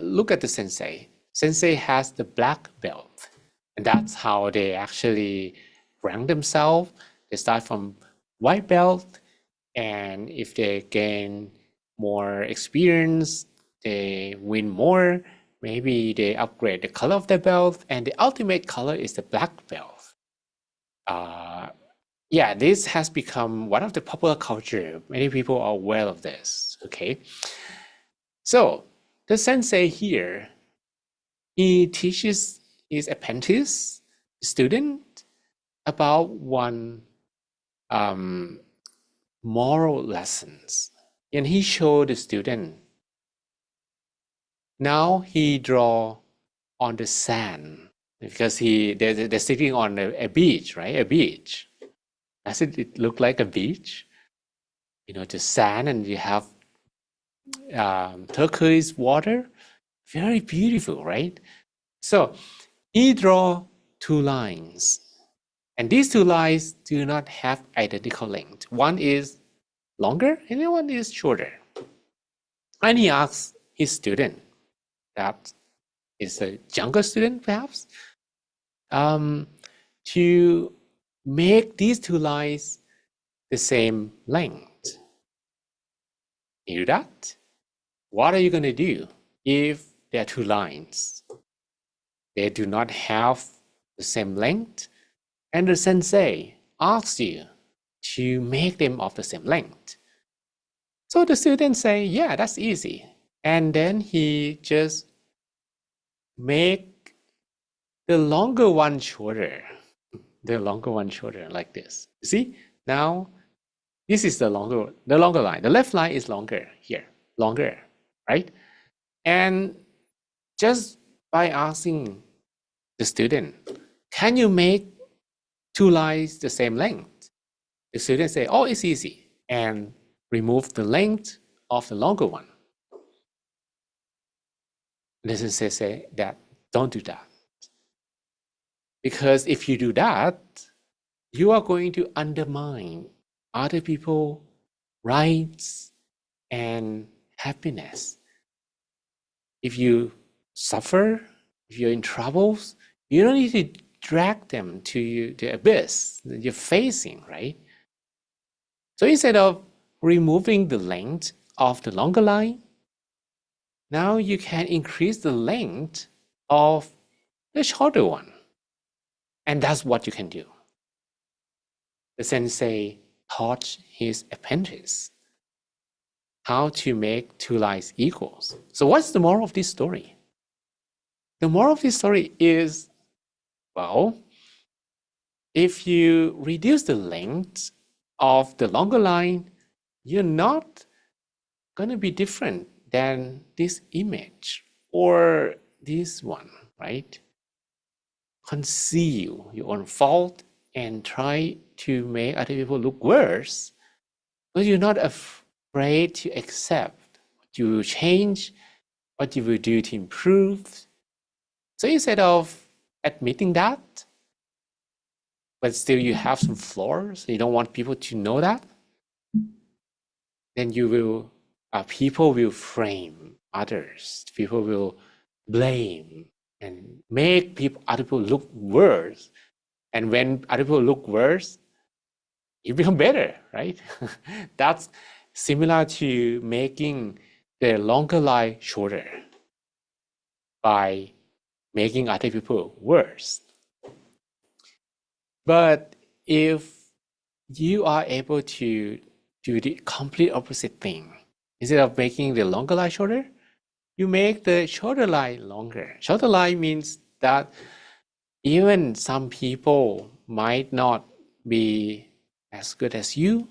look at the sensei. Sensei has the black belt, and that's how they actually rank themselves. They start from white belt, and if they gain more experience, they win more. Maybe they upgrade the color of their belt, and the ultimate color is the black belt. Yeah, this has become one of the popular culture. Many people are aware of this. Okay, so the sensei here, he teaches his apprentice student about one moral lessons, and he showed the student. Now he draw on the sand because they're sitting on a beach, right? A beach. Does it look like a beach? The sand, and you have turquoise water. Very beautiful, right? So he draw two lines, and these two lines do not have identical length. One is longer and the one is shorter. And he asks his student, that is a younger student perhaps, to make these two lines the same length. You do that? What are you going to do if there are two lines? They do not have the same length, and the sensei asks you to make them of the same length. So the students say, yeah, that's easy. And then he just make the longer one shorter, like this. You see, now this is the longer line. The left line is longer here, longer, right? And just by asking the student, can you make two lines the same length? The student say, oh, it's easy, and remove the length of the longer one. The sensei say that don't do that. Because if you do that, you are going to undermine other people's rights and happiness. If you suffer, if you're in troubles, you don't need to drag them to the abyss that you're facing, right? So instead of removing the length of the longer line, now you can increase the length of the shorter one. And that's what you can do. The sensei taught his apprentice how to make two lines equals. So what's the moral of this story? The moral of this story is, well, if you reduce the length of the longer line, you're not going to be different than this image or this one, right? Conceal your own fault and try to make other people look worse, but you're not afraid to accept what you will change, what you will do to improve. So instead of admitting that, but still you have some flaws, you don't want people to know that, then you will, people will frame others, people will blame and make other people look worse. And when other people look worse, you become better, right? That's similar to making the longer line shorter by making other people worse. But if you are able to do the complete opposite thing, instead of making the longer line shorter, you make the shorter line longer. Shorter line means that even some people might not be as good as you,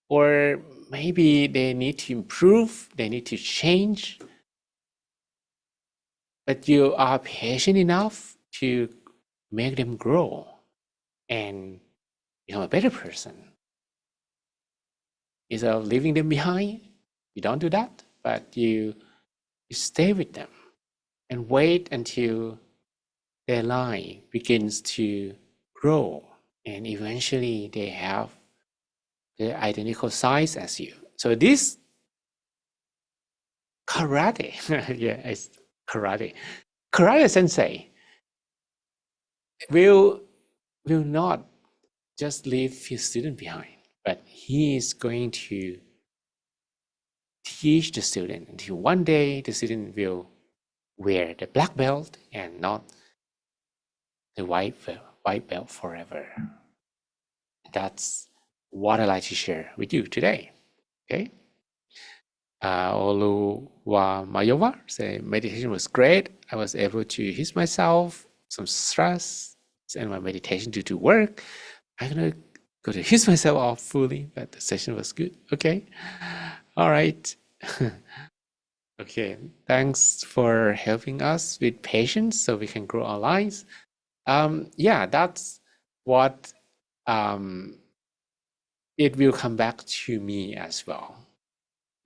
or maybe they need to improve, they need to change, but you are patient enough to make them grow and become a better person. Instead of leaving them behind, you don't do that, but you stay with them and wait until their line begins to grow, and eventually they have the identical size as you. So this karate, yeah, it's karate. Karate sensei will not just leave his student behind, but he is going to teach the student until one day the student will wear the black belt and not the white belt forever. That's what I like to share with you today. Okay. Oluwa Mayova say meditation was great. I was able to ease myself some stress and my meditation due to work. I'm gonna go to ease myself off fully, but the session was good. Okay. All right. Okay. Thanks for helping us with patience so we can grow our lives. Yeah, that's what it will come back to me as well.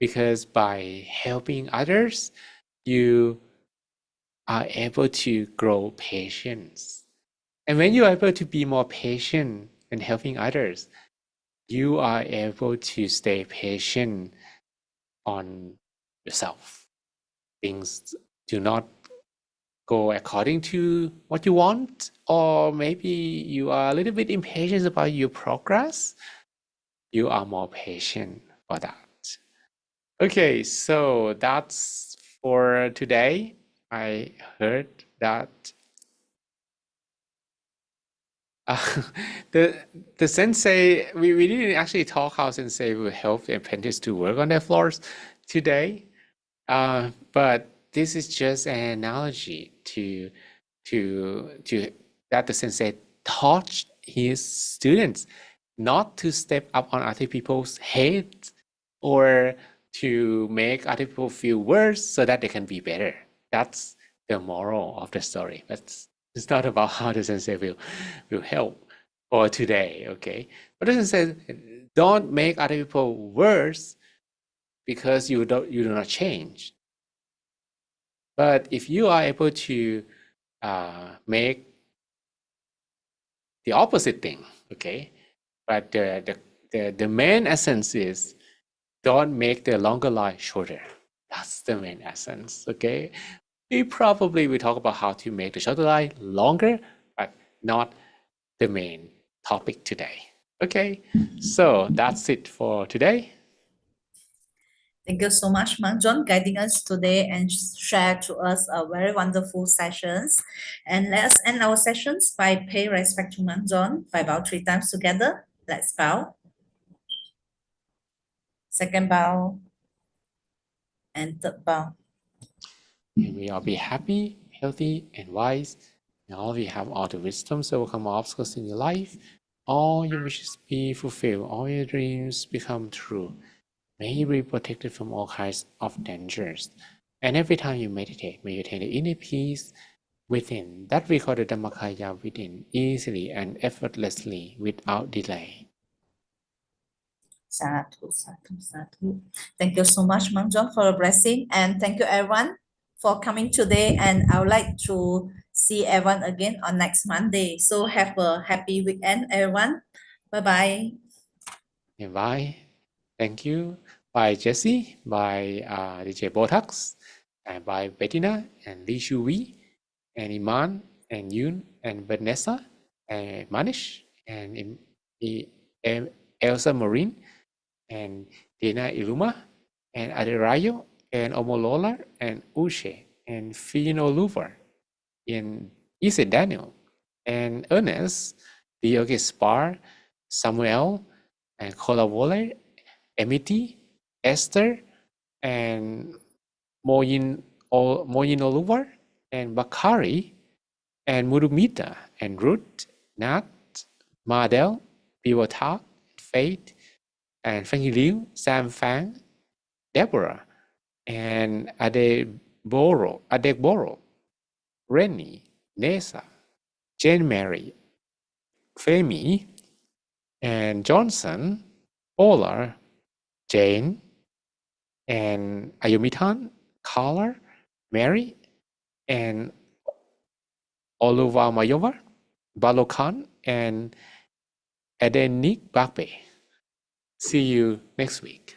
Because by helping others, you are able to grow patience. And when you are able to be more patient in helping others, you are able to stay patient on yourself. Things do not go according to what you want, or maybe you are a little bit impatient about your progress. You are more patient for that. Okay, so that's for today. I heard that the sensei, we didn't actually talk how sensei will help the apprentice to work on their floors today. But this is just an analogy to that the sensei taught his students not to step up on other people's heads or to make other people feel worse so that they can be better. That's the moral of the story, but it's not about how the sensei will help for today, okay? But the sensei don't make other people worse because you do not change. But if you are able to make the opposite thing, okay? But the main essence is don't make the longer life shorter. That's the main essence, okay? We probably will talk about how to make the shorter life longer, but not the main topic today. Okay, so that's it for today. Thank you so much, Mang John, guiding us today and share to us a very wonderful sessions. And let's end our sessions by pay respect to Mang John by bow 3 times together. Let's bow. Second bow. And third bow. May we all be happy, healthy, and wise. May all of you have all the wisdom to overcome obstacles in your life. All your wishes be fulfilled. All your dreams become true. May you be protected from all kinds of dangers. And every time you meditate, may you attain the inner peace within. That we call the Dhammakaya within, easily and effortlessly, without delay. Sadhu, sadhu, sadhu. Thank you so much, Mang John, for your blessing. And thank you, everyone, for coming today. And I would like to see everyone again on next Monday. So have a happy weekend, everyone. Bye-bye. And bye. Thank you. Bye, Jessie. Bye, DJ Botox. And bye, Bettina and Li Shui and Iman and Yun and Vanessa and Manish and Elsa Marine and Dina Iluma and Adirayo and Omolola and Ushe and Fino Luvar and Ise Daniel and Ernest, Dioge Spar, Samuel and Kolawole, Emity, Esther, and Moyin Oluvar, and Bakari, and Murumita, and Ruth, Nat, Mardel, Biwatak, Faith, and Fanny Liu, Sam Fang, Deborah, and Adekboro, Rennie, Nessa, Jane Mary, Femi, and Johnson, Ola, Jane, and Ayumitan, Carla, Mary, and Oluwamayova, Balokan, and Edenik Bakbe. See you next week.